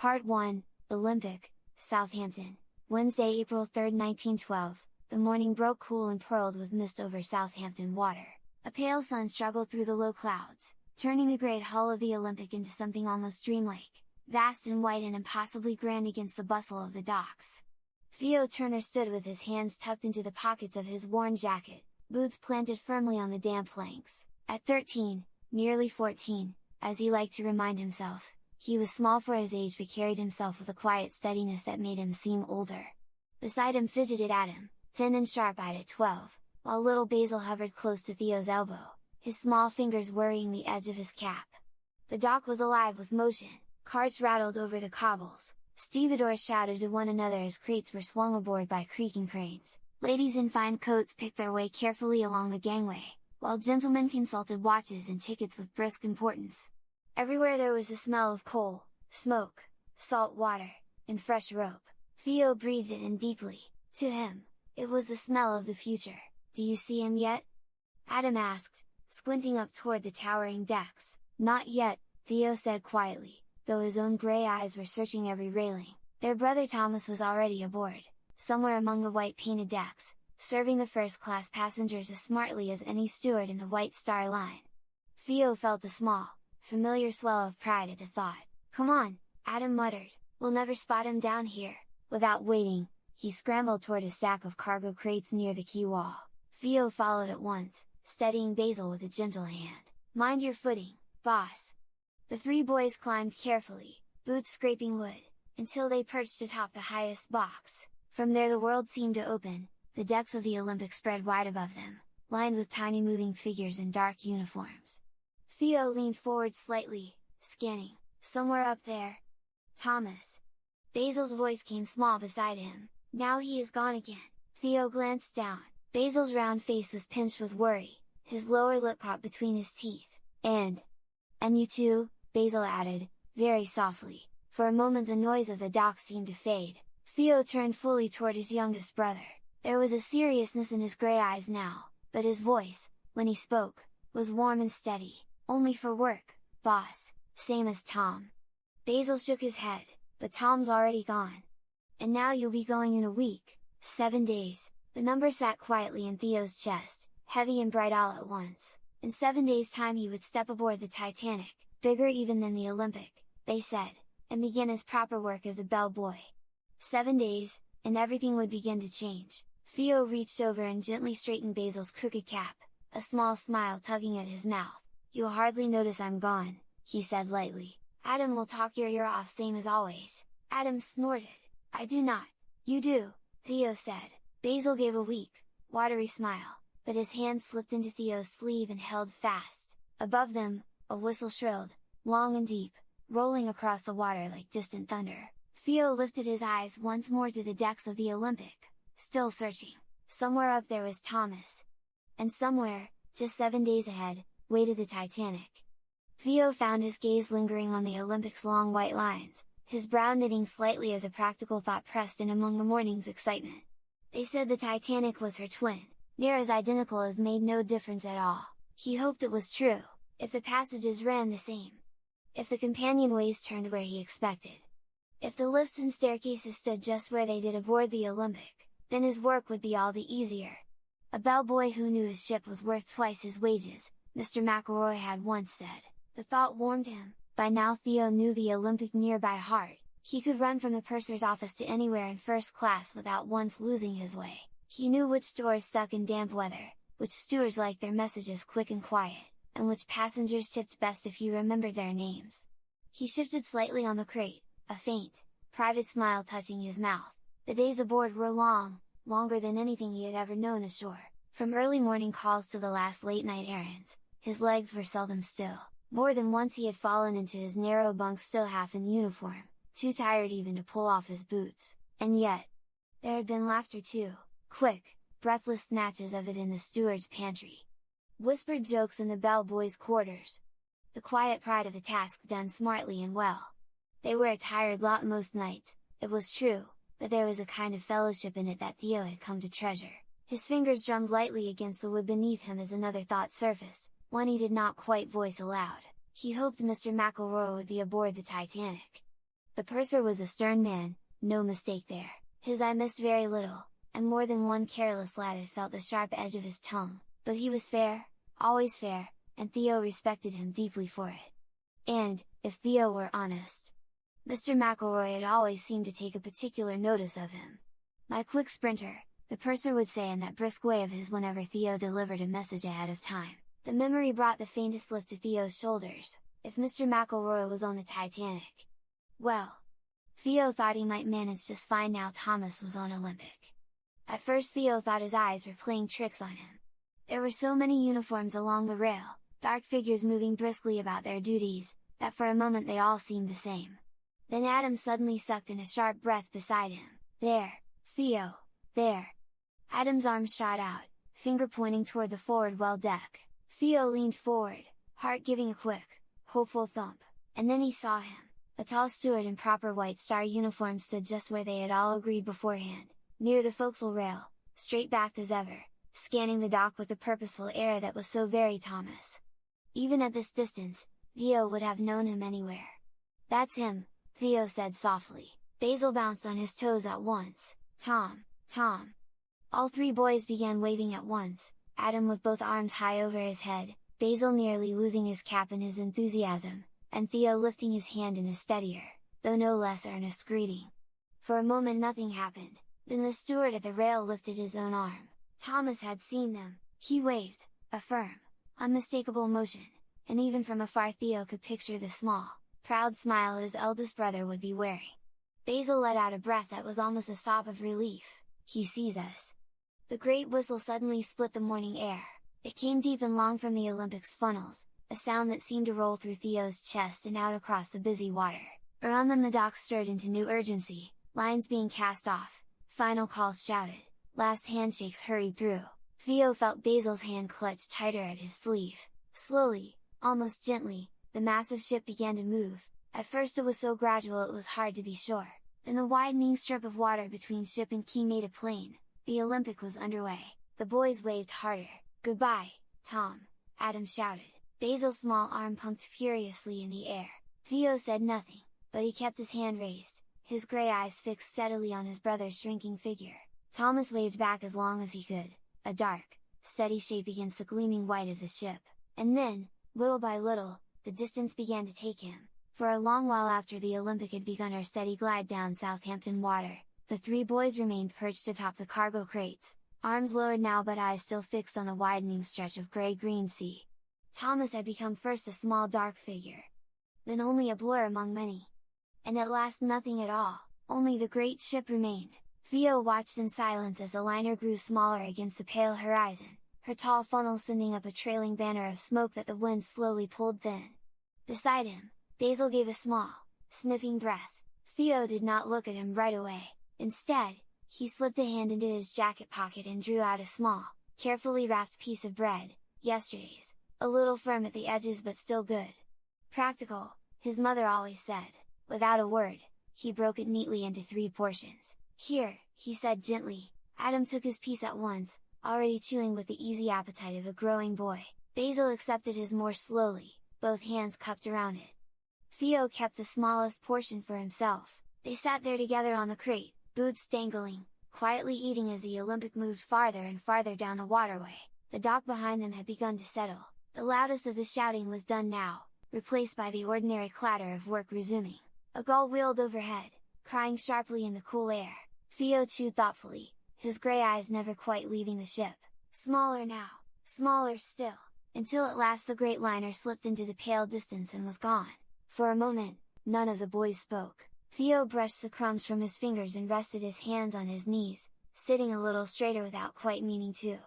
Part 1, Olympic, Southampton, Wednesday, April 3, 1912, the morning broke cool and pearled with mist over Southampton water. A pale sun struggled through the low clouds, turning the great hull of the Olympic into something almost dreamlike, vast and white and impossibly grand against the bustle of the docks. Theo Turner stood with his hands tucked into the pockets of his worn jacket, boots planted firmly on the damp planks. At 13, nearly 14, as he liked to remind himself, he was small for his age but carried himself with a quiet steadiness that made him seem older. Beside him fidgeted Adam, thin and sharp-eyed at 12, while little Basil hovered close to Theo's elbow, his small fingers worrying the edge of his cap. The dock was alive with motion, carts rattled over the cobbles, stevedores shouted to one another as crates were swung aboard by creaking cranes, ladies in fine coats picked their way carefully along the gangway, while gentlemen consulted watches and tickets with brisk importance. Everywhere there was a smell of coal, smoke, salt water, and fresh rope. Theo breathed it in deeply. To him, it was the smell of the future. "Do you see him yet?" Adam asked, squinting up toward the towering decks. "Not yet," Theo said quietly, though his own grey eyes were searching every railing. Their brother Thomas was already aboard, somewhere among the white painted decks, serving the first-class passengers as smartly as any steward in the White Star Line. Theo felt a small, familiar swell of pride at the thought. "Come on," Adam muttered, "we'll never spot him down here." Without waiting, he scrambled toward a stack of cargo crates near the quay wall. Theo followed at once, steadying Basil with a gentle hand. "Mind your footing, boss!" The three boys climbed carefully, boots scraping wood, until they perched atop the highest box. From there the world seemed to open, the decks of the Olympic spread wide above them, lined with tiny moving figures in dark uniforms. Theo leaned forward slightly, scanning. "Somewhere up there. Thomas!" Basil's voice came small beside him. "Now he is gone again." Theo glanced down. Basil's round face was pinched with worry, his lower lip caught between his teeth. And you too," Basil added, very softly. For a moment the noise of the dock seemed to fade. Theo turned fully toward his youngest brother. There was a seriousness in his grey eyes now, but his voice, when he spoke, was warm and steady. "Only for work, boss, same as Tom." Basil shook his head, "But Tom's already gone. And now you'll be going in a week, 7 days." The number sat quietly in Theo's chest, heavy and bright all at once. In 7 days' time he would step aboard the Titanic, bigger even than the Olympic, they said, and begin his proper work as a bellboy. 7 days, and everything would begin to change. Theo reached over and gently straightened Basil's crooked cap, a small smile tugging at his mouth. "You'll hardly notice I'm gone," he said lightly. "Adam will talk your ear off same as always." Adam snorted. "I do not." "You do," Theo said. Basil gave a weak, watery smile, but his hand slipped into Theo's sleeve and held fast. Above them, a whistle shrilled, long and deep, rolling across the water like distant thunder. Theo lifted his eyes once more to the decks of the Olympic, still searching. Somewhere up there was Thomas. And somewhere, just 7 days ahead, waited the Titanic. Theo found his gaze lingering on the Olympic's long white lines, his brow knitting slightly as a practical thought pressed in among the morning's excitement. They said the Titanic was her twin, near as identical as made no difference at all. He hoped it was true, if the passages ran the same. If the companionways turned where he expected. If the lifts and staircases stood just where they did aboard the Olympic, then his work would be all the easier. "A bellboy who knew his ship was worth twice his wages," Mr. McElroy had once said. The thought warmed him. By now Theo knew the Olympic near by heart. He could run from the purser's office to anywhere in first class without once losing his way. He knew which doors stuck in damp weather, which stewards liked their messages quick and quiet, and which passengers tipped best if you remembered their names. He shifted slightly on the crate, a faint, private smile touching his mouth. The days aboard were long, longer than anything he had ever known ashore. From early morning calls to the last late night errands, his legs were seldom still. More than once he had fallen into his narrow bunk still half in uniform, too tired even to pull off his boots. And yet, there had been laughter too, quick, breathless snatches of it in the steward's pantry. Whispered jokes in the bellboys' quarters. The quiet pride of a task done smartly and well. They were a tired lot most nights, it was true, but there was a kind of fellowship in it that Theo had come to treasure. His fingers drummed lightly against the wood beneath him as another thought surfaced, one he did not quite voice aloud. He hoped Mr. McElroy would be aboard the Titanic. The purser was a stern man, no mistake there, his eye missed very little, and more than one careless lad had felt the sharp edge of his tongue, but he was fair, always fair, and Theo respected him deeply for it. And, if Theo were honest, Mr. McElroy had always seemed to take a particular notice of him. "My quick sprinter," the purser would say in that brisk way of his whenever Theo delivered a message ahead of time. The memory brought the faintest lift to Theo's shoulders. If Mr. McElroy was on the Titanic, well, Theo thought he might manage just fine now Thomas was on Olympic. At first Theo thought his eyes were playing tricks on him. There were so many uniforms along the rail, dark figures moving briskly about their duties, that for a moment they all seemed the same. Then Adam suddenly sucked in a sharp breath beside him. "There, Theo, there!" Adam's arms shot out, finger pointing toward the forward well deck. Theo leaned forward, heart giving a quick, hopeful thump, and then he saw him. A tall steward in proper White Star uniform stood just where they had all agreed beforehand, near the forecastle rail, straight-backed as ever, scanning the dock with the purposeful air that was so very Thomas. Even at this distance, Theo would have known him anywhere. "That's him," Theo said softly. Basil bounced on his toes at once. Tom! Tom!" All three boys began waving at once, Adam with both arms high over his head, Basil nearly losing his cap in his enthusiasm, and Theo lifting his hand in a steadier, though no less earnest greeting. For a moment nothing happened, then the steward at the rail lifted his own arm. Thomas had seen them, he waved, a firm, unmistakable motion, and even from afar Theo could picture the small, proud smile his eldest brother would be wearing. Basil let out a breath that was almost a sob of relief. "He sees us!" The great whistle suddenly split the morning air. It came deep and long from the Olympic's funnels, a sound that seemed to roll through Theo's chest and out across the busy water. Around them the dock stirred into new urgency, lines being cast off, final calls shouted, last handshakes hurried through. Theo felt Basil's hand clutch tighter at his sleeve. Slowly, almost gently, the massive ship began to move. At first it was so gradual it was hard to be sure. Then the widening strip of water between ship and quay made it plain. The Olympic was underway. The boys waved harder. "Goodbye, Tom!" Adam shouted. Basil's small arm pumped furiously in the air. Theo said nothing, but he kept his hand raised, his grey eyes fixed steadily on his brother's shrinking figure. Thomas waved back as long as he could, a dark, steady shape against the gleaming white of the ship. And then, little by little, the distance began to take him. For a long while after the Olympic had begun her steady glide down Southampton water, the three boys remained perched atop the cargo crates, arms lowered now but eyes still fixed on the widening stretch of grey-green sea. Thomas had become first a small dark figure, then only a blur among many. And at last nothing at all, only the great ship remained. Theo watched in silence as the liner grew smaller against the pale horizon, her tall funnel sending up a trailing banner of smoke that the wind slowly pulled thin. Beside him, Basil gave a small, sniffing breath. Theo did not look at him right away. Instead, he slipped a hand into his jacket pocket and drew out a small, carefully wrapped piece of bread, yesterday's, a little firm at the edges but still good. "Practical," his mother always said. Without a word, he broke it neatly into 3 portions. "Here," he said gently. Adam took his piece at once, already chewing with the easy appetite of a growing boy. Basil accepted his more slowly, both hands cupped around it. Theo kept the smallest portion for himself. They sat there together on the crate, boots dangling, quietly eating as the Olympic moved farther and farther down the waterway. The dock behind them had begun to settle. The loudest of the shouting was done now, replaced by the ordinary clatter of work resuming. A gull wheeled overhead, crying sharply in the cool air. Theo chewed thoughtfully, his grey eyes never quite leaving the ship. Smaller now, smaller still, until at last the great liner slipped into the pale distance and was gone. For a moment, none of the boys spoke. Theo brushed the crumbs from his fingers and rested his hands on his knees, sitting a little straighter without quite meaning to.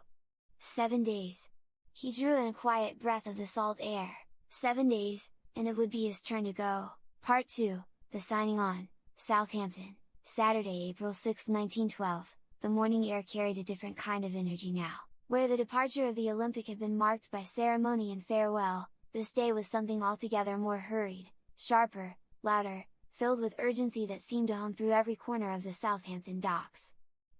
7 days. He drew in a quiet breath of the salt air. 7 days, and it would be his turn to go. Part 2, The Signing On, Southampton, Saturday, April 6, 1912. The morning air carried a different kind of energy now. Where the departure of the Olympic had been marked by ceremony and farewell, this day was something altogether more hurried, sharper, louder, filled with urgency that seemed to hum through every corner of the Southampton docks.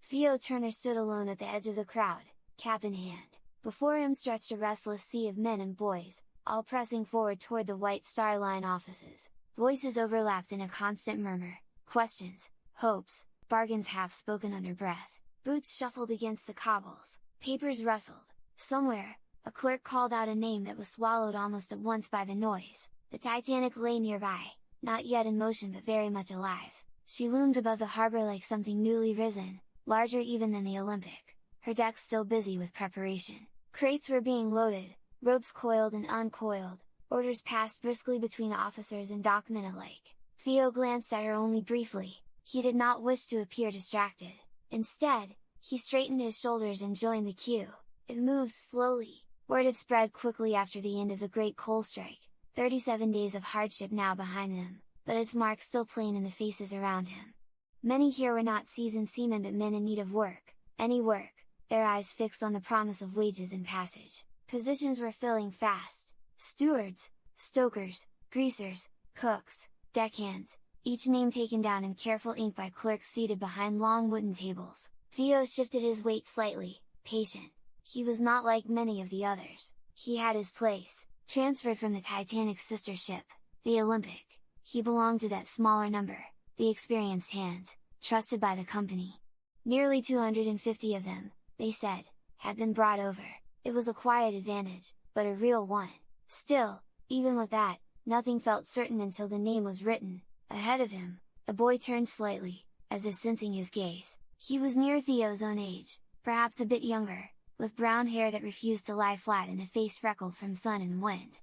Theo Turner stood alone at the edge of the crowd, cap in hand. Before him stretched a restless sea of men and boys, all pressing forward toward the White Star Line offices. Voices overlapped in a constant murmur, questions, hopes, bargains half spoken under breath. Boots shuffled against the cobbles, papers rustled. Somewhere, a clerk called out a name that was swallowed almost at once by the noise. The Titanic lay nearby, not yet in motion but very much alive. She loomed above the harbor like something newly risen, larger even than the Olympic, her decks still busy with preparation. Crates were being loaded, ropes coiled and uncoiled, orders passed briskly between officers and dockmen alike. Theo glanced at her only briefly, he did not wish to appear distracted. Instead, he straightened his shoulders and joined the queue. It moved slowly. Word had spread quickly after the end of the Great Coal Strike, 37 days of hardship now behind them, but its mark still plain in the faces around him. Many here were not seasoned seamen but men in need of work, any work, their eyes fixed on the promise of wages and passage. Positions were filling fast. Stewards, stokers, greasers, cooks, deckhands, each name taken down in careful ink by clerks seated behind long wooden tables. Theo shifted his weight slightly, patient. He was not like many of the others. He had his place, transferred from the Titanic's sister ship, the Olympic. He belonged to that smaller number, the experienced hands, trusted by the company. Nearly 250 of them, they said, had been brought over. It was a quiet advantage, but a real one. Still, even with that, nothing felt certain until the name was written. Ahead of him, the boy turned slightly, as if sensing his gaze. He was near Theo's own age, perhaps a bit younger, with brown hair that refused to lie flat and a face freckled from sun and wind.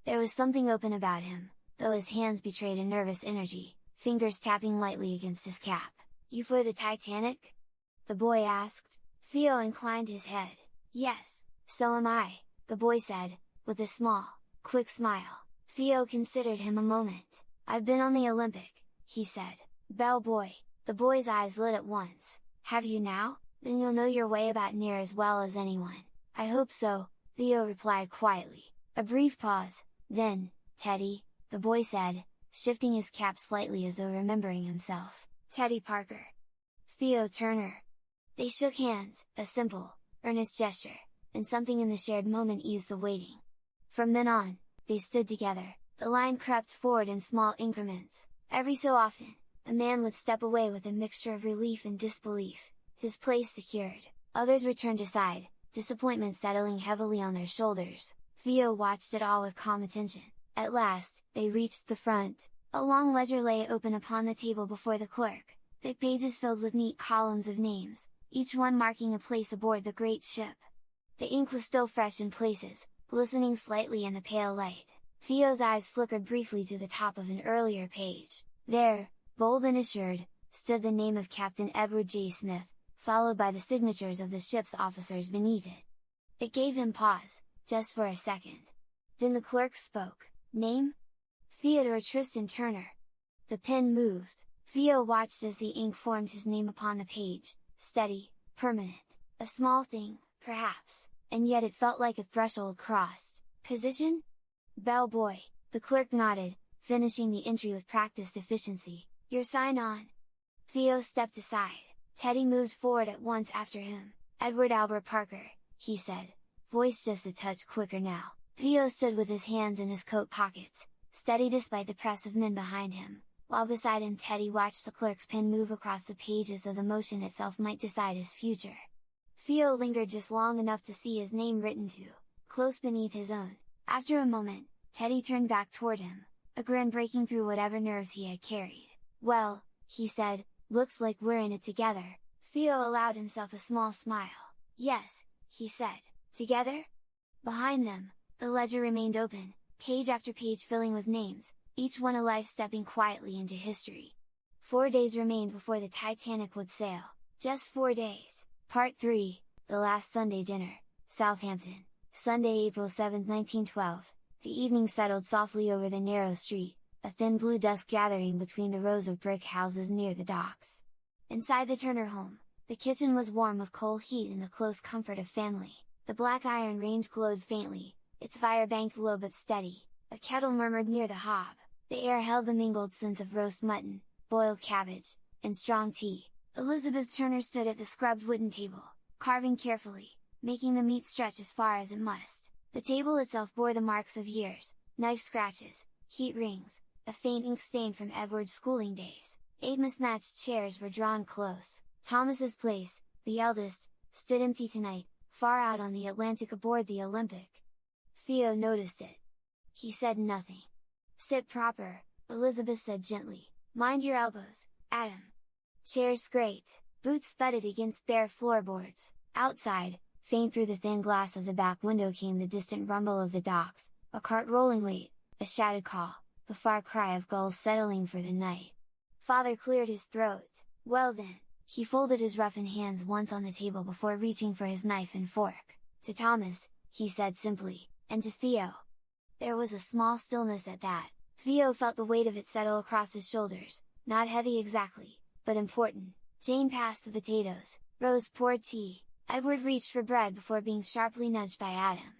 There was something open about him, though his hands betrayed a nervous energy, fingers tapping lightly against his cap. "You for the Titanic?" the boy asked. Theo inclined his head. "Yes, so am I," the boy said, with a small, quick smile. Theo considered him a moment. "I've been on the Olympic," he said. "Bellboy," the boy's eyes lit at once. "Have you now? Then you'll know your way about near as well as anyone." "I hope so," Theo replied quietly. A brief pause, then, "Teddy," the boy said, shifting his cap slightly as though remembering himself. "Teddy Parker." "Theo Turner." They shook hands, a simple, earnest gesture, and something in the shared moment eased the waiting. From then on, they stood together. The line crept forward in small increments. Every so often, a man would step away with a mixture of relief and disbelief, his place secured. Others returned aside, disappointment settling heavily on their shoulders. Theo watched it all with calm attention. At last, they reached the front. A long ledger lay open upon the table before the clerk, thick pages filled with neat columns of names, each one marking a place aboard the great ship. The ink was still fresh in places, glistening slightly in the pale light. Theo's eyes flickered briefly to the top of an earlier page. There, bold and assured, stood the name of Captain Edward J. Smith, followed by the signatures of the ship's officers beneath it. It gave him pause, just for a second. Then the clerk spoke. "Name?" "Theodore Trystan Turner." The pen moved. Theo watched as the ink formed his name upon the page, steady, permanent. A small thing, perhaps, and yet it felt like a threshold crossed. "Position?" "Bellboy," the clerk nodded, finishing the entry with practiced efficiency. "Your sign on." Theo stepped aside. Teddy moved forward at once after him. "Edward Albert Parker," he said, voice just a touch quicker now. Theo stood with his hands in his coat pockets, steady despite the press of men behind him, while beside him Teddy watched the clerk's pen move across the pages so the motion itself might decide his future. Theo lingered just long enough to see his name written too, close beneath his own. After a moment, Teddy turned back toward him, a grin breaking through whatever nerves he had carried. "Well," he said, "looks like we're in it together." Theo allowed himself a small smile. "Yes," he said. "Together?" Behind them, the ledger remained open, page after page filling with names, each one a life stepping quietly into history. 4 days remained before the Titanic would sail. Just 4 days. Part 3, The Last Sunday Dinner, Southampton, Sunday, April 7, 1912. The evening settled softly over the narrow street, a thin blue dusk gathering between the rows of brick houses near the docks. Inside the Turner home, the kitchen was warm with coal heat and the close comfort of family. The black iron range glowed faintly, its fire banked low but steady. A kettle murmured near the hob. The air held the mingled scents of roast mutton, boiled cabbage, and strong tea. Elizabeth Turner stood at the scrubbed wooden table, carving carefully, making the meat stretch as far as it must. The table itself bore the marks of years, knife scratches, heat rings, a faint ink stain from Edward's schooling days. 8 mismatched chairs were drawn close. Thomas's place, the eldest, stood empty tonight, far out on the Atlantic aboard the Olympic. Theo noticed it. He said nothing. "Sit proper," Elizabeth said gently. "Mind your elbows, Adam." Chairs scraped, boots thudded against bare floorboards. Outside, faint through the thin glass of the back window came the distant rumble of the docks, a cart rolling late, a shouted call, the far cry of gulls settling for the night. Father cleared his throat. "Well then," he folded his roughened hands once on the table before reaching for his knife and fork. "To Thomas," he said simply, "and to Theo." There was a small stillness at that. Theo felt the weight of it settle across his shoulders, not heavy exactly, but important. Jane passed the potatoes, Rose poured tea, Edward reached for bread before being sharply nudged by Adam.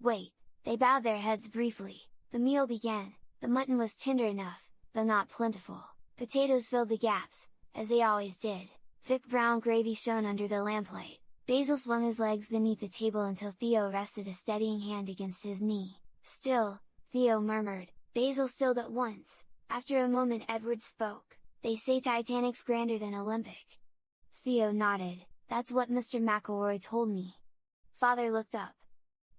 "Wait!" They bowed their heads briefly. The meal began. The mutton was tender enough, though not plentiful. Potatoes filled the gaps, as they always did. Thick brown gravy shone under the lamplight. Basil swung his legs beneath the table until Theo rested a steadying hand against his knee. "Still," Theo murmured. Basil stilled at once. After a moment Edward spoke. "They say Titanic's grander than Olympic." Theo nodded. "That's what Mr. McElroy told me." Father looked up.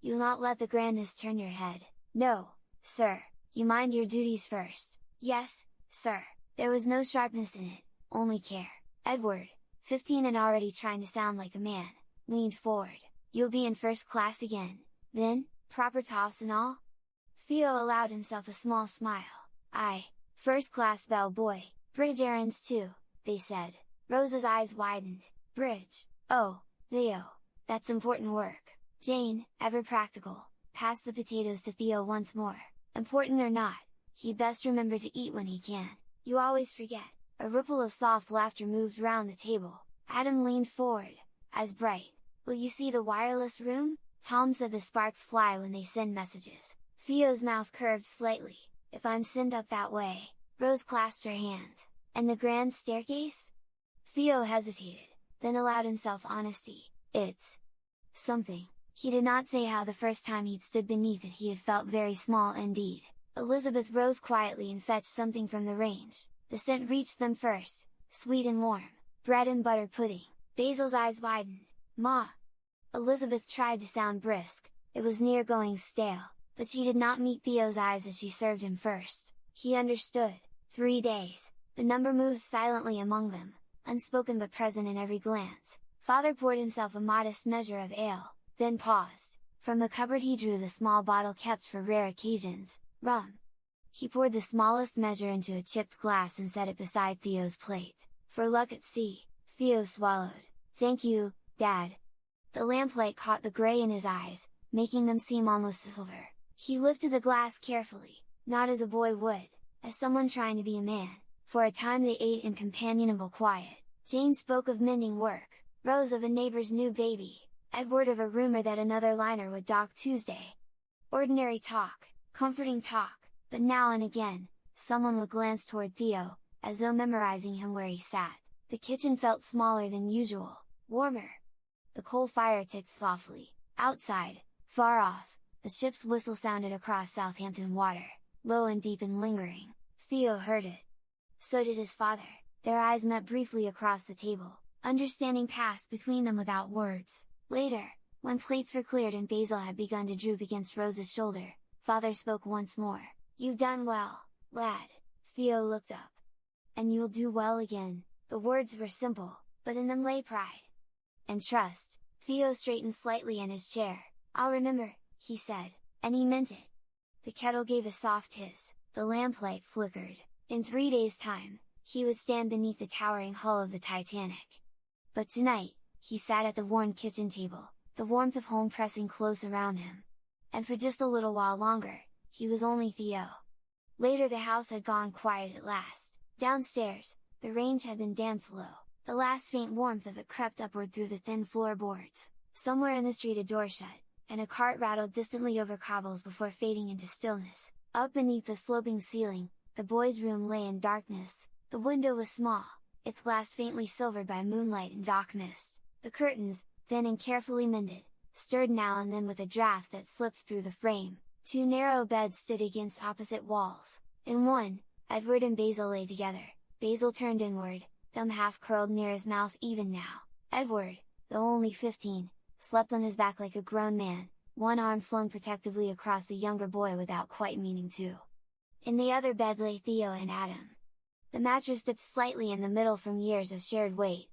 "You'll not let the grandness turn your head?" "No, sir, you mind your duties first." "Yes, sir." There was no sharpness in it, only care. Edward, 15 and already trying to sound like a man, leaned forward. "You'll be in first class again, then, proper toffs and all?" Theo allowed himself a small smile. "Aye, first class bell boy, bridge errands too," they said. Rose's eyes widened. "Bridge? Oh, Theo, that's important work." Jane, ever practical, passed the potatoes to Theo once more. "Important or not, he'd best remember to eat when he can. You always forget." A ripple of soft laughter moved round the table. Adam leaned forward, eyes bright. "Will you see the wireless room? Tom said the sparks fly when they send messages." Theo's mouth curved slightly. "If I'm sent up that way." Rose clasped her hands. "And the grand staircase?" Theo hesitated, then allowed himself honesty. "It's something." He did not say how the first time he'd stood beneath it he had felt very small indeed. Elizabeth rose quietly and fetched something from the range. The scent reached them first, sweet and warm, bread and butter pudding. Basil's eyes widened. "Ma!" Elizabeth tried to sound brisk, it was near going stale, but she did not meet Theo's eyes as she served him first. He understood. 3 days, the number moved silently among them, unspoken but present in every glance. Father poured himself a modest measure of ale, then paused. From the cupboard he drew the small bottle kept for rare occasions, rum. He poured the smallest measure into a chipped glass and set it beside Theo's plate. "For luck at sea," Theo swallowed. "Thank you, Dad." The lamplight caught the grey in his eyes, making them seem almost silver. He lifted the glass carefully, not as a boy would, as someone trying to be a man. For a time they ate in companionable quiet. Jane spoke of mending work, Rose of a neighbor's new baby, Edward of a rumor that another liner would dock Tuesday. Ordinary talk, comforting talk, but now and again, someone would glance toward Theo, as though memorizing him where he sat. The kitchen felt smaller than usual, warmer. The coal fire ticked softly. Outside, far off, a ship's whistle sounded across Southampton water, low and deep and lingering. Theo heard it. So did his father. Their eyes met briefly across the table, understanding passed between them without words. Later, when plates were cleared and Basil had begun to droop against Rose's shoulder, Father spoke once more. "You've done well, lad." Theo looked up. "And you'll do well again." The words were simple, but in them lay pride. "And trust." Theo straightened slightly in his chair. "I'll remember," he said, and he meant it. The kettle gave a soft hiss, the lamplight flickered. In 3 days' time, he would stand beneath the towering hull of the Titanic. But tonight, he sat at the worn kitchen table, the warmth of home pressing close around him. And for just a little while longer, he was only Theo. Later the house had gone quiet at last. Downstairs, the range had been damped low, the last faint warmth of it crept upward through the thin floorboards. Somewhere in the street a door shut, and a cart rattled distantly over cobbles before fading into stillness. Up beneath the sloping ceiling, the boys' room lay in darkness. The window was small, its glass faintly silvered by moonlight and dock mist. The curtains, thin and carefully mended, stirred now and then with a draught that slipped through the frame. 2 narrow beds stood against opposite walls, In one, Edward and Basil lay together, Basil turned inward, thumb half curled near his mouth. Even now, Edward, though only 15, slept on his back like a grown man, one arm flung protectively across the younger boy without quite meaning to. In the other bed lay Theo and Adam. The mattress dipped slightly in the middle from years of shared weight.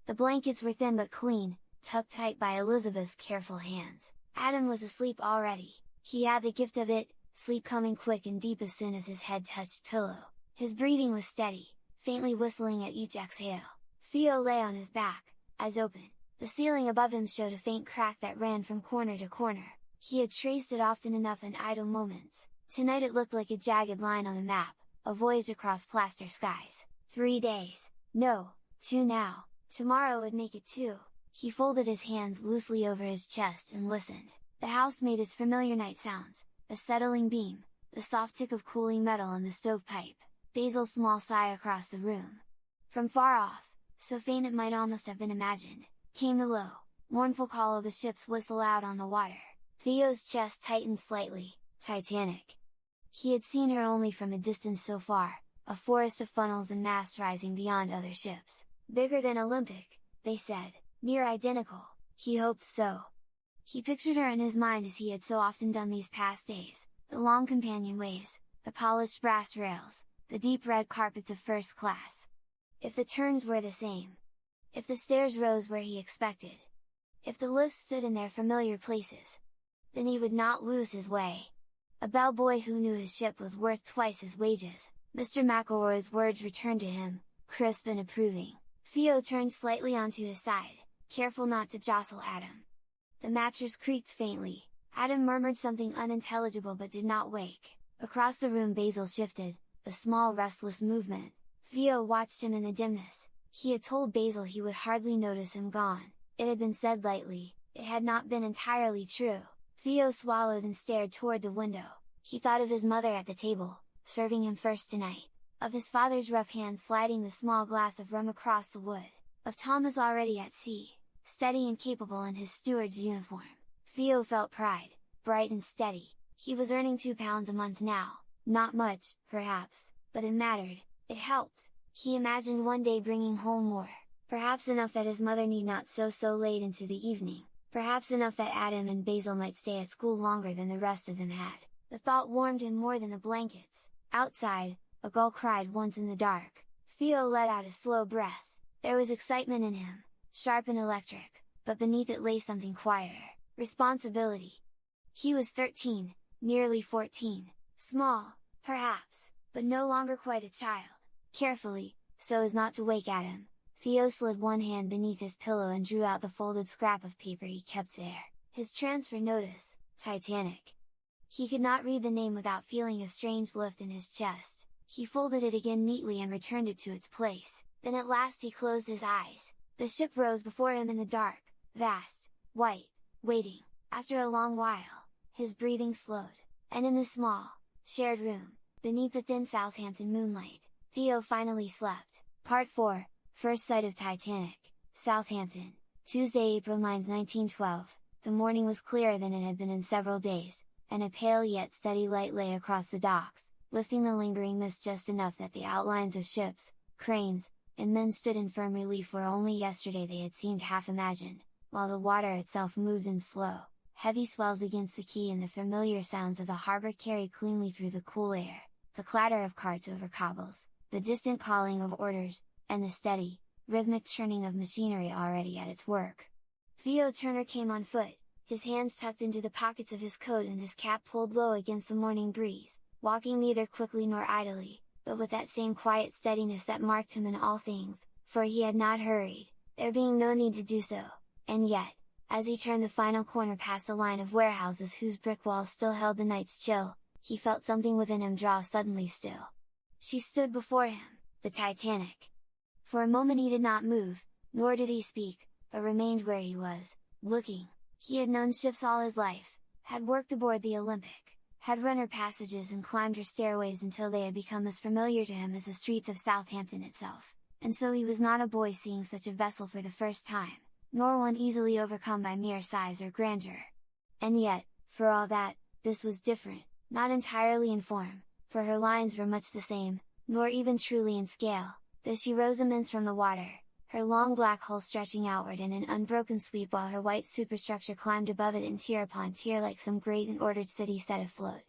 The blankets were thin but clean, tucked tight by Elizabeth's careful hands. Adam was asleep already. He had the gift of it, sleep coming quick and deep as soon as his head touched pillow. His breathing was steady, faintly whistling at each exhale. Theo lay on his back, eyes open. The ceiling above him showed a faint crack that ran from corner to corner. He had traced it often enough in idle moments. Tonight it looked like a jagged line on a map, a voyage across plaster skies. 3 days. No, 2 now. Tomorrow would make it 2. He folded his hands loosely over his chest and listened. The house made its familiar night sounds, a settling beam, the soft tick of cooling metal in the stovepipe, Basil's small sigh across the room. From far off, so faint it might almost have been imagined, came the low, mournful call of a ship's whistle out on the water. Theo's chest tightened slightly. Titanic. He had seen her only from a distance so far, a forest of funnels and masts rising beyond other ships. Bigger than Olympic, they said, near identical, he hoped so. He pictured her in his mind as he had so often done these past days, the long companionways, the polished brass rails, the deep red carpets of first class. If the turns were the same. If the stairs rose where he expected. If the lifts stood in their familiar places. Then he would not lose his way. A bellboy who knew his ship was worth twice his wages. Mr. McElroy's words returned to him, crisp and approving. Theo turned slightly onto his side, careful not to jostle Adam. The mattress creaked faintly. Adam murmured something unintelligible but did not wake. Across the room Basil shifted, a small restless movement. Theo watched him in the dimness. He had told Basil he would hardly notice him gone. It had been said lightly, it had not been entirely true. Theo swallowed and stared toward the window. He thought of his mother at the table, serving him first tonight. Of his father's rough hand sliding the small glass of rum across the wood. Of Thomas already at sea, steady and capable in his steward's uniform. Theo felt pride, bright and steady. He was earning £2 a month now, not much, perhaps, but it mattered, it helped. He imagined one day bringing home more, perhaps enough that his mother need not sew so late into the evening, perhaps enough that Adam and Basil might stay at school longer than the rest of them had. The thought warmed him more than the blankets. Outside, a gull cried once in the dark. Theo let out a slow breath. There was excitement in him, sharp and electric, but beneath it lay something quieter, responsibility. He was 13, nearly 14, small, perhaps, but no longer quite a child. Carefully, so as not to wake Adam, Theo slid one hand beneath his pillow and drew out the folded scrap of paper he kept there. His transfer notice, Titanic. He could not read the name without feeling a strange lift in his chest. He folded it again neatly and returned it to its place. Then at last he closed his eyes. The ship rose before him in the dark, vast, white, waiting. After a long while, his breathing slowed, and in the small, shared room, beneath the thin Southampton moonlight, Theo finally slept. Part 4, First sight of Titanic, Southampton, Tuesday, April 9, 1912. The morning was clearer than it had been in several days, and a pale yet steady light lay across the docks, lifting the lingering mist just enough that the outlines of ships, cranes, and men stood in firm relief where only yesterday they had seemed half imagined, while the water itself moved in slow, heavy swells against the quay and the familiar sounds of the harbour carried cleanly through the cool air, the clatter of carts over cobbles, the distant calling of orders, and the steady, rhythmic churning of machinery already at its work. Theo Turner came on foot, his hands tucked into the pockets of his coat and his cap pulled low against the morning breeze, walking neither quickly nor idly, but with that same quiet steadiness that marked him in all things, for he had not hurried, there being no need to do so, and yet, as he turned the final corner past a line of warehouses whose brick walls still held the night's chill, he felt something within him draw suddenly still. She stood before him, the Titanic. For a moment he did not move, nor did he speak, but remained where he was, looking. He had known ships all his life, had worked aboard the Olympic, had run her passages and climbed her stairways until they had become as familiar to him as the streets of Southampton itself, and so he was not a boy seeing such a vessel for the first time, nor one easily overcome by mere size or grandeur. And yet, for all that, this was different, not entirely in form, for her lines were much the same, nor even truly in scale, though she rose immense from the water, her long black hull stretching outward in an unbroken sweep while her white superstructure climbed above it in tier upon tier like some great and ordered city set afloat.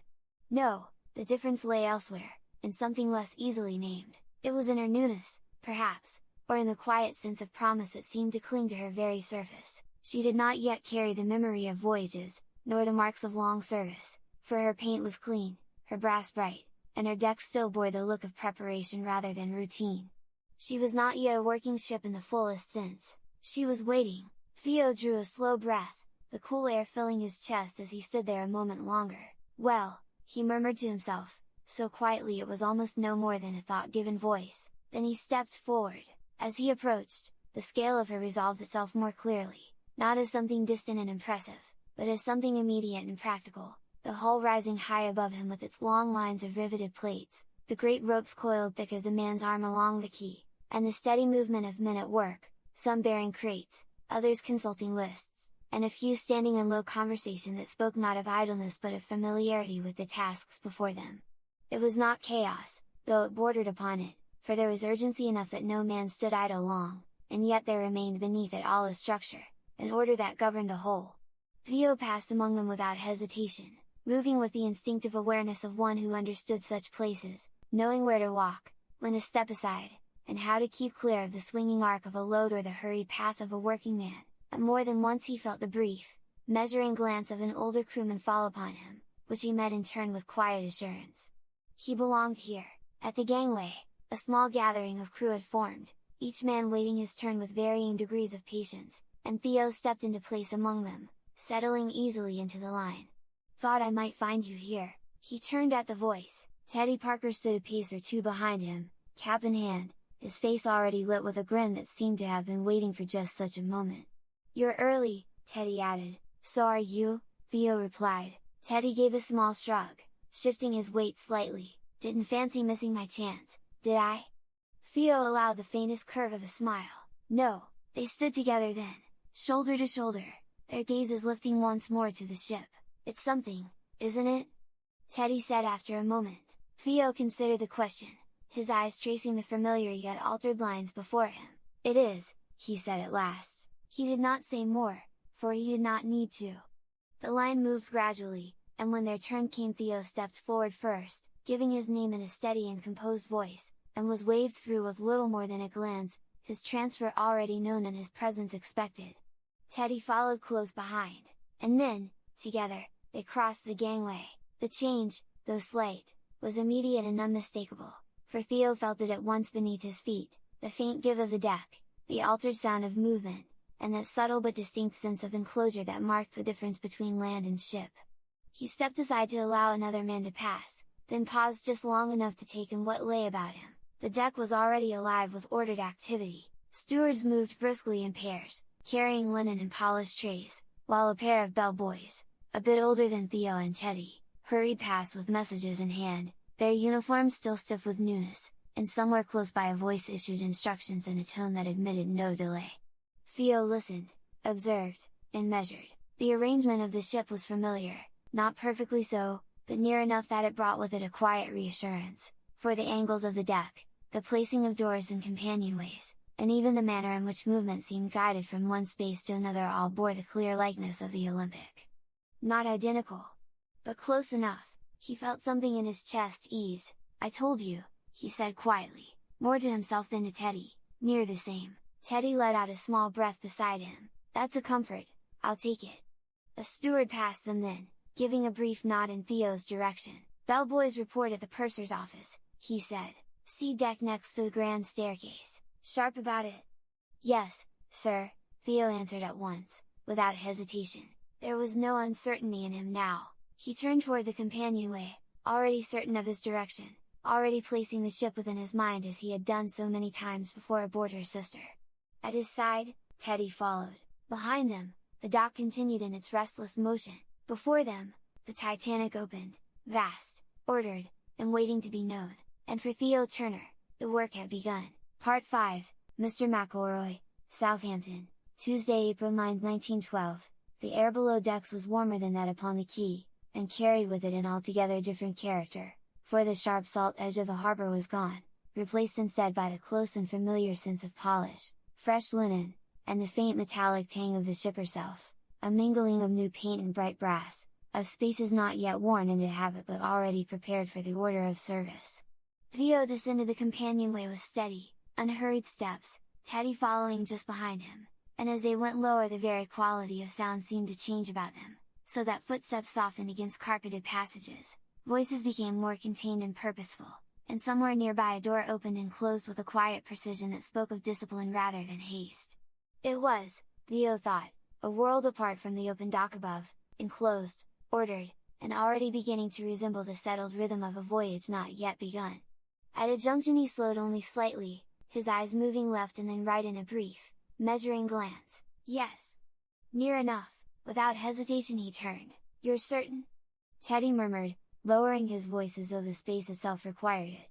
No, the difference lay elsewhere, in something less easily named. It was in her newness, perhaps, or in the quiet sense of promise that seemed to cling to her very surface. She did not yet carry the memory of voyages, nor the marks of long service, for her paint was clean, her brass bright, and her deck still bore the look of preparation rather than routine. She was not yet a working ship in the fullest sense. She was waiting. Theo drew a slow breath, the cool air filling his chest as he stood there a moment longer. Well, he murmured to himself, so quietly it was almost no more than a thought-given voice. Then he stepped forward. As he approached, the scale of her resolved itself more clearly, not as something distant and impressive, but as something immediate and practical, the hull rising high above him with its long lines of riveted plates, the great ropes coiled thick as a man's arm along the quay, and the steady movement of men at work, some bearing crates, others consulting lists, and a few standing in low conversation that spoke not of idleness but of familiarity with the tasks before them. It was not chaos, though it bordered upon it, for there was urgency enough that no man stood idle long, and yet there remained beneath it all a structure, an order that governed the whole. Theo passed among them without hesitation, moving with the instinctive awareness of one who understood such places, knowing where to walk, when to step aside, and how to keep clear of the swinging arc of a load or the hurried path of a working man, and more than once he felt the brief, measuring glance of an older crewman fall upon him, which he met in turn with quiet assurance. He belonged here. At the gangway, a small gathering of crew had formed, each man waiting his turn with varying degrees of patience, and Theo stepped into place among them, settling easily into the line. "Thought I might find you here." He turned at the voice. Teddy Parker stood a pace or two behind him, cap in hand, his face already lit with a grin that seemed to have been waiting for just such a moment. "You're early," Teddy added. "So are you," Theo replied. Teddy gave a small shrug, shifting his weight slightly. "Didn't fancy missing my chance, did I?" Theo allowed the faintest curve of a smile. "No." They stood together then, shoulder to shoulder, their gazes lifting once more to the ship. "It's something, isn't it?" Teddy said after a moment. Theo considered the question, his eyes tracing the familiar yet altered lines before him. "It is," he said at last. He did not say more, for he did not need to. The line moved gradually, and when their turn came Theo stepped forward first, giving his name in a steady and composed voice, and was waved through with little more than a glance, his transfer already known and his presence expected. Teddy followed close behind, and then, together, they crossed the gangway. The change, though slight, was immediate and unmistakable, for Theo felt it at once beneath his feet, the faint give of the deck, the altered sound of movement, and that subtle but distinct sense of enclosure that marked the difference between land and ship. He stepped aside to allow another man to pass, then paused just long enough to take in what lay about him. The deck was already alive with ordered activity, stewards moved briskly in pairs, carrying linen and polished trays, while a pair of bellboys, a bit older than Theo and Teddy, hurried past with messages in hand, their uniforms still stiff with newness, and somewhere close by a voice issued instructions in a tone that admitted no delay. Theo listened, observed, and measured. The arrangement of the ship was familiar, not perfectly so, but near enough that it brought with it a quiet reassurance, for the angles of the deck, the placing of doors and companionways, and even the manner in which movement seemed guided from one space to another all bore the clear likeness of the Olympic. Not identical, but close enough. He felt something in his chest ease. "I told you," he said quietly, more to himself than to Teddy, "near the same." Teddy let out a small breath beside him. "That's a comfort, I'll take it." A steward passed them then, giving a brief nod in Theo's direction. "Bellboys report at the purser's office," he said. "See deck next to the grand staircase. Sharp about it?" "Yes, sir," Theo answered at once, without hesitation. There was no uncertainty in him now. He turned toward the companionway, already certain of his direction, already placing the ship within his mind as he had done so many times before aboard her sister. At his side, Teddy followed. Behind them, the dock continued in its restless motion. Before them, the Titanic opened, vast, ordered, and waiting to be known. And for Theo Turner, the work had begun. Part 5, Mr. McElroy, Southampton, Tuesday, April 9, 1912. The air below decks was warmer than that upon the quay, and carried with it an altogether different character, for the sharp salt edge of the harbor was gone, replaced instead by the close and familiar sense of polish, fresh linen, and the faint metallic tang of the ship herself, a mingling of new paint and bright brass, of spaces not yet worn into habit but already prepared for the order of service. Theo descended the companionway with steady, unhurried steps, Teddy following just behind him, and as they went lower the very quality of sound seemed to change about them, so that footsteps softened against carpeted passages, voices became more contained and purposeful, and somewhere nearby a door opened and closed with a quiet precision that spoke of discipline rather than haste. It was, Theo thought, a world apart from the open dock above, enclosed, ordered, and already beginning to resemble the settled rhythm of a voyage not yet begun. At a junction he slowed only slightly, his eyes moving left and then right in a brief, measuring glance. Yes! Near enough! Without hesitation he turned. You're certain? Teddy murmured, lowering his voice as though the space itself required it.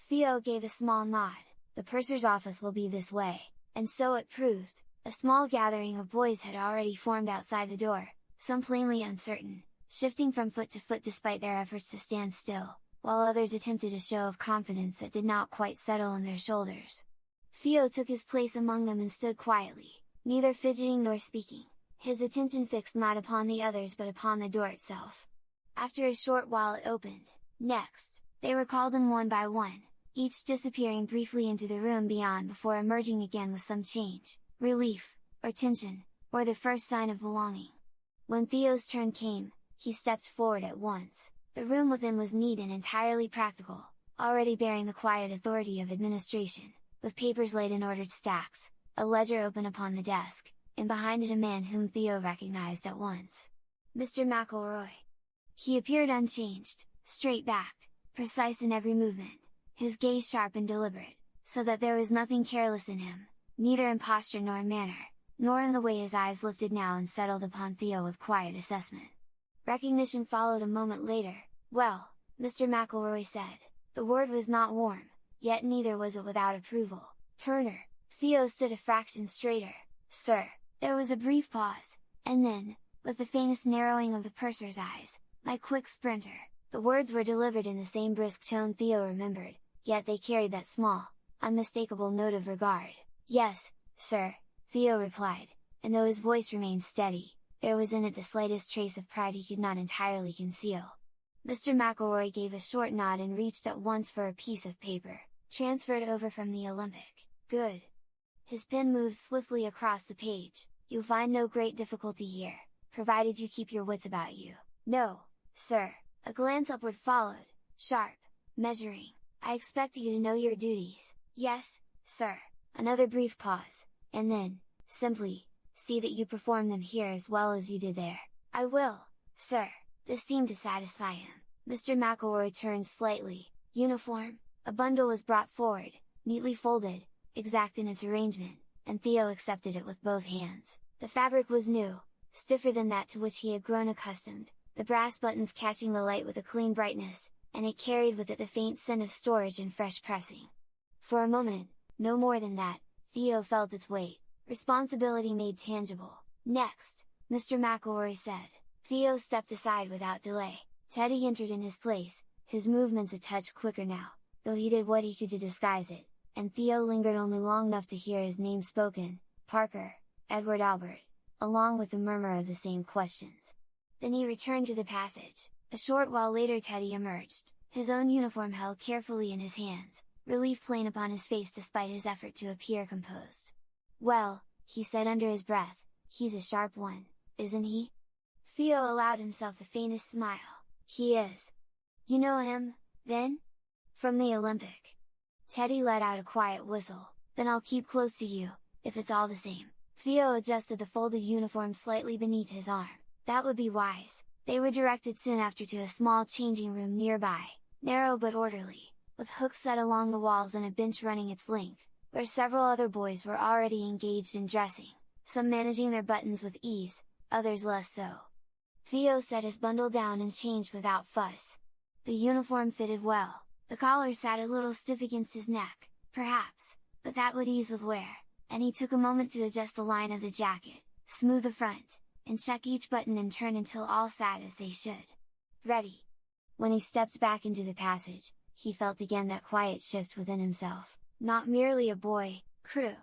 Theo gave a small nod. The purser's office will be this way, and so it proved. A small gathering of boys had already formed outside the door, some plainly uncertain, shifting from foot to foot despite their efforts to stand still, while others attempted a show of confidence that did not quite settle in their shoulders. Theo took his place among them and stood quietly, neither fidgeting nor speaking, his attention fixed not upon the others but upon the door itself. After a short while it opened. Next, they were called in one by one, each disappearing briefly into the room beyond before emerging again with some change, relief, or tension, or the first sign of belonging. When Theo's turn came, he stepped forward at once. The room within was neat and entirely practical, already bearing the quiet authority of administration, with papers laid in ordered stacks, a ledger open upon the desk, and behind it a man whom Theo recognized at once. Mr. McElroy. He appeared unchanged, straight-backed, precise in every movement, his gaze sharp and deliberate, so that there was nothing careless in him, neither in posture nor in manner, nor in the way his eyes lifted now and settled upon Theo with quiet assessment. Recognition followed a moment later. Well, Mr. McElroy said, the word was not warm, yet neither was it without approval. Turner. Theo stood a fraction straighter. Sir. There was a brief pause, and then, with the faintest narrowing of the purser's eyes, my quick sprinter. The words were delivered in the same brisk tone Theo remembered, yet they carried that small, unmistakable note of regard. Yes, sir, Theo replied, and though his voice remained steady, there was in it the slightest trace of pride he could not entirely conceal. Mr. McElroy gave a short nod and reached at once for a piece of paper, transferred over from the Olympic. Good! His pen moved swiftly across the page. You'll find no great difficulty here, provided you keep your wits about you. No, sir. A glance upward followed, sharp, measuring. I expect you to know your duties. Yes, sir. Another brief pause, and then, simply, see that you perform them here as well as you did there. I will, sir. This seemed to satisfy him. Mr. McElroy turned slightly. Uniform? A bundle was brought forward, neatly folded, exact in its arrangement, and Theo accepted it with both hands. The fabric was new, stiffer than that to which he had grown accustomed, the brass buttons catching the light with a clean brightness, and it carried with it the faint scent of storage and fresh pressing. For a moment, no more than that, Theo felt its weight, responsibility made tangible. Next, Mr. McElroy said. Theo stepped aside without delay. Teddy entered in his place, his movements a touch quicker now, though he did what he could to disguise it, and Theo lingered only long enough to hear his name spoken, Parker, Edward Albert, along with the murmur of the same questions. Then he returned to the passage. A short while later Teddy emerged, his own uniform held carefully in his hands, relief plain upon his face despite his effort to appear composed. Well, he said under his breath, he's a sharp one, isn't he? Theo allowed himself the faintest smile. He is. You know him, then? From the Olympic. Teddy let out a quiet whistle. Then I'll keep close to you, if it's all the same. Theo adjusted the folded uniform slightly beneath his arm. That would be wise. They were directed soon after to a small changing room nearby, narrow but orderly, with hooks set along the walls and a bench running its length, where several other boys were already engaged in dressing, some managing their buttons with ease, others less so. Theo set his bundle down and changed without fuss. The uniform fitted well, the collar sat a little stiff against his neck, perhaps, but that would ease with wear, and he took a moment to adjust the line of the jacket, smooth the front, and check each button in turn until all sat as they should. Ready! When he stepped back into the passage, he felt again that quiet shift within himself, not merely a boy, crew.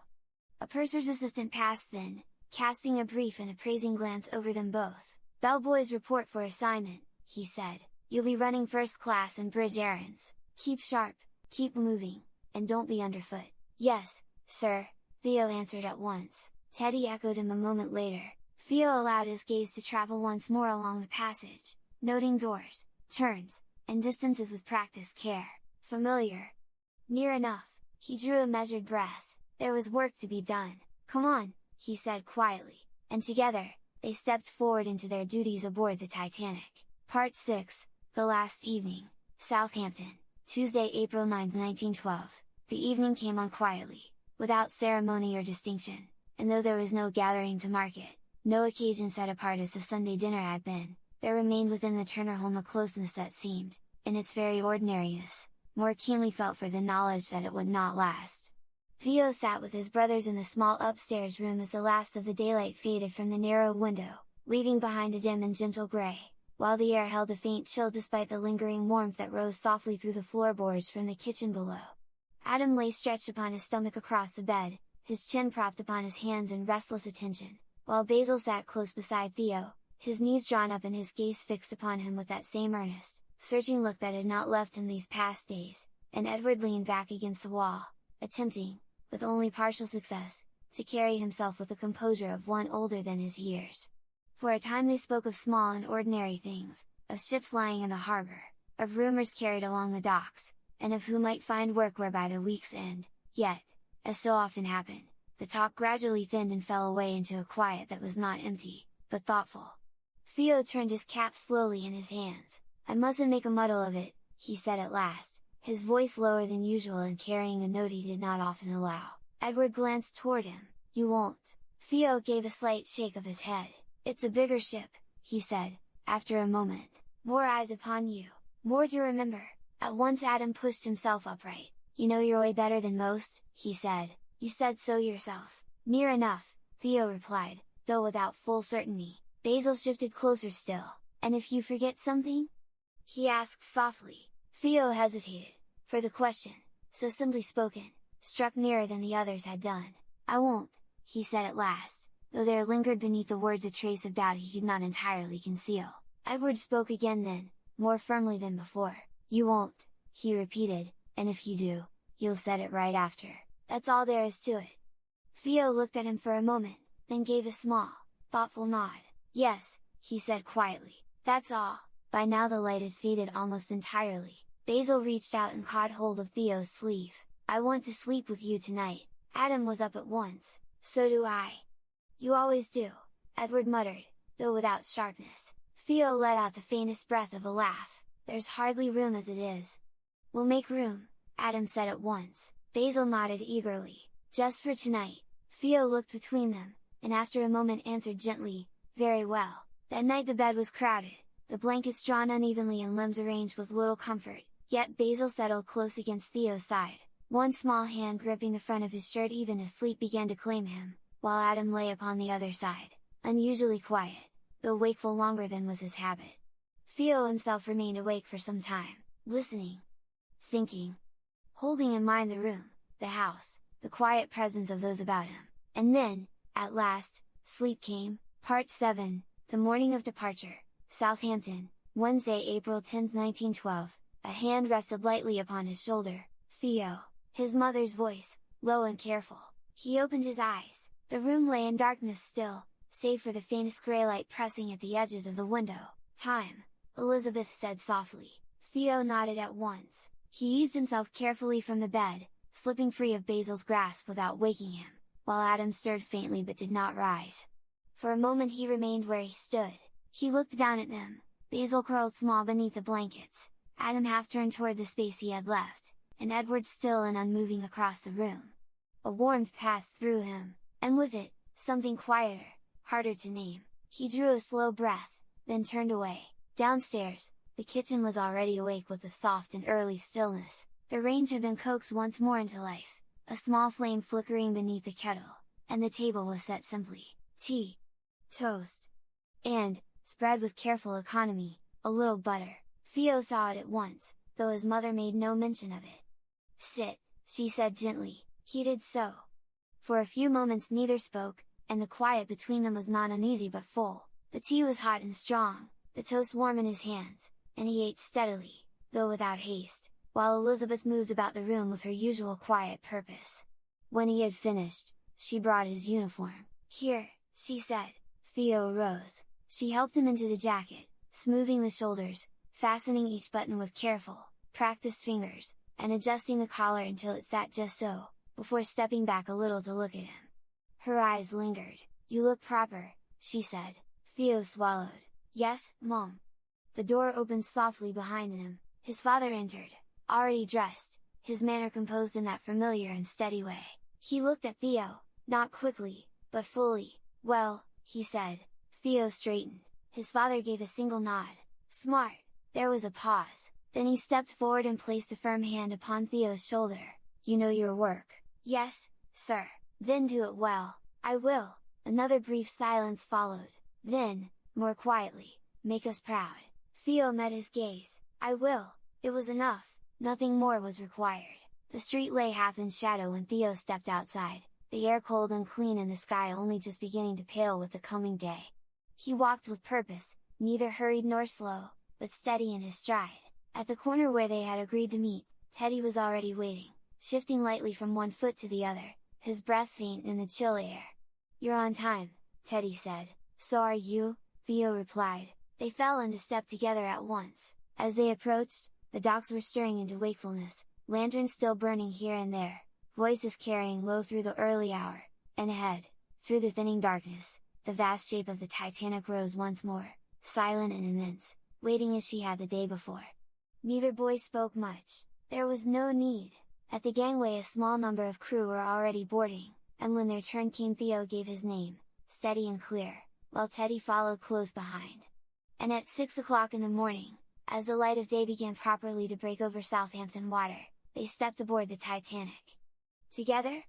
A purser's assistant passed then, casting a brief and appraising glance over them both. "Bellboys report for assignment," he said. "You'll be running first class and bridge errands. Keep sharp, keep moving, and don't be underfoot." "Yes, sir," Theo answered at once. Teddy echoed him a moment later. Theo allowed his gaze to travel once more along the passage, noting doors, turns, and distances with practiced care. Familiar. Near enough. He drew a measured breath. There was work to be done. "Come on," he said quietly, and together, they stepped forward into their duties aboard the Titanic. Part 6, The Last Evening, Southampton, Tuesday, April 9, 1912. The evening came on quietly, without ceremony or distinction, and though there was no gathering to mark it, no occasion set apart as the Sunday dinner had been, there remained within the Turner home a closeness that seemed, in its very ordinariness, more keenly felt for the knowledge that it would not last. Theo sat with his brothers in the small upstairs room as the last of the daylight faded from the narrow window, leaving behind a dim and gentle grey, while the air held a faint chill despite the lingering warmth that rose softly through the floorboards from the kitchen below. Adam lay stretched upon his stomach across the bed, his chin propped upon his hands in restless attention, while Basil sat close beside Theo, his knees drawn up and his gaze fixed upon him with that same earnest, searching look that had not left him these past days, and Edward leaned back against the wall, attempting, with only partial success, to carry himself with the composure of one older than his years. For a time they spoke of small and ordinary things, of ships lying in the harbour, of rumours carried along the docks, and of who might find work whereby the week's end, yet, as so often happened, the talk gradually thinned and fell away into a quiet that was not empty, but thoughtful. Theo turned his cap slowly in his hands. "I mustn't make a muddle of it," he said at last, his voice lower than usual and carrying a note he did not often allow. Edward glanced toward him. "You won't?" Theo gave a slight shake of his head. "It's a bigger ship," he said, after a moment. "More eyes upon you, more to remember." At once Adam pushed himself upright. "You know your way better than most," he said. "You said so yourself." "Near enough," Theo replied, though without full certainty. Basil shifted closer still. "And if you forget something?" he asked softly. Theo hesitated, for the question, so simply spoken, struck nearer than the others had done. "I won't," he said at last, though there lingered beneath the words a trace of doubt he could not entirely conceal. Edward spoke again then, more firmly than before. "You won't," he repeated, "and if you do, you'll set it right after. That's all there is to it." Theo looked at him for a moment, then gave a small, thoughtful nod. "Yes," he said quietly, "that's all." By now the light had faded almost entirely. Basil reached out and caught hold of Theo's sleeve. "I want to sleep with you tonight." Adam was up at once. "So do I." "You always do," Edward muttered, though without sharpness. Theo let out the faintest breath of a laugh. "There's hardly room as it is." "We'll make room," Adam said at once. Basil nodded eagerly. "Just for tonight." Theo looked between them, and after a moment answered gently, "Very well." That night the bed was crowded, the blankets drawn unevenly and limbs arranged with little comfort, yet Basil settled close against Theo's side, one small hand gripping the front of his shirt even as sleep began to claim him, while Adam lay upon the other side, unusually quiet, though wakeful longer than was his habit. Theo himself remained awake for some time, listening, thinking, holding in mind the room, the house, the quiet presence of those about him, and then, at last, sleep came. Part 7, The Morning of Departure, Southampton, Wednesday, April 10, 1912, a hand rested lightly upon his shoulder. "Theo," his mother's voice, low and careful. He opened his eyes. The room lay in darkness still, save for the faintest grey light pressing at the edges of the window. "Time," Elizabeth said softly. Theo nodded at once. He eased himself carefully from the bed, slipping free of Basil's grasp without waking him, while Adam stirred faintly but did not rise. For a moment he remained where he stood. He looked down at them, Basil curled small beneath the blankets, Adam half turned toward the space he had left, and Edward still and unmoving across the room. A warmth passed through him, and with it, something quieter, harder to name. He drew a slow breath, then turned away. Downstairs, the kitchen was already awake with the soft and early stillness. The range had been coaxed once more into life, a small flame flickering beneath the kettle, and the table was set simply. Tea, toast, and, spread with careful economy, a little butter. Theo saw it at once, though his mother made no mention of it. "Sit," she said gently. He did so. For a few moments neither spoke, and the quiet between them was not uneasy but full. The tea was hot and strong, the toast warm in his hands, and he ate steadily, though without haste, while Elizabeth moved about the room with her usual quiet purpose. When he had finished, she brought his uniform. "Here," she said. Theo arose. She helped him into the jacket, smoothing the shoulders, fastening each button with careful, practiced fingers, and adjusting the collar until it sat just so, before stepping back a little to look at him. Her eyes lingered. "You look proper," she said. Theo swallowed. "Yes, Mom." The door opened softly behind them, his father entered, already dressed, his manner composed in that familiar and steady way. He looked at Theo, not quickly, but fully. "Well," he said. Theo straightened, his father gave a single nod. "Smart." There was a pause, then he stepped forward and placed a firm hand upon Theo's shoulder. "You know your work." "Yes, sir." "Then do it well." "I will." Another brief silence followed, then, more quietly, "Make us proud." Theo met his gaze. "I will." It was enough, nothing more was required. The street lay half in shadow when Theo stepped outside, the air cold and clean and the sky only just beginning to pale with the coming day. He walked with purpose, neither hurried nor slow, but steady in his stride. At the corner where they had agreed to meet, Teddy was already waiting, shifting lightly from one foot to the other, his breath faint in the chill air. "You're on time," Teddy said. "So are you," Theo replied. They fell into step together at once. As they approached, the docks were stirring into wakefulness, lanterns still burning here and there, voices carrying low through the early hour, and ahead, through the thinning darkness, the vast shape of the Titanic rose once more, silent and immense, waiting as she had the day before. Neither boy spoke much. There was no need. At the gangway a small number of crew were already boarding, and when their turn came Theo gave his name, steady and clear, while Teddy followed close behind. And at 6 o'clock in the morning, as the light of day began properly to break over Southampton water, they stepped aboard the Titanic. Together,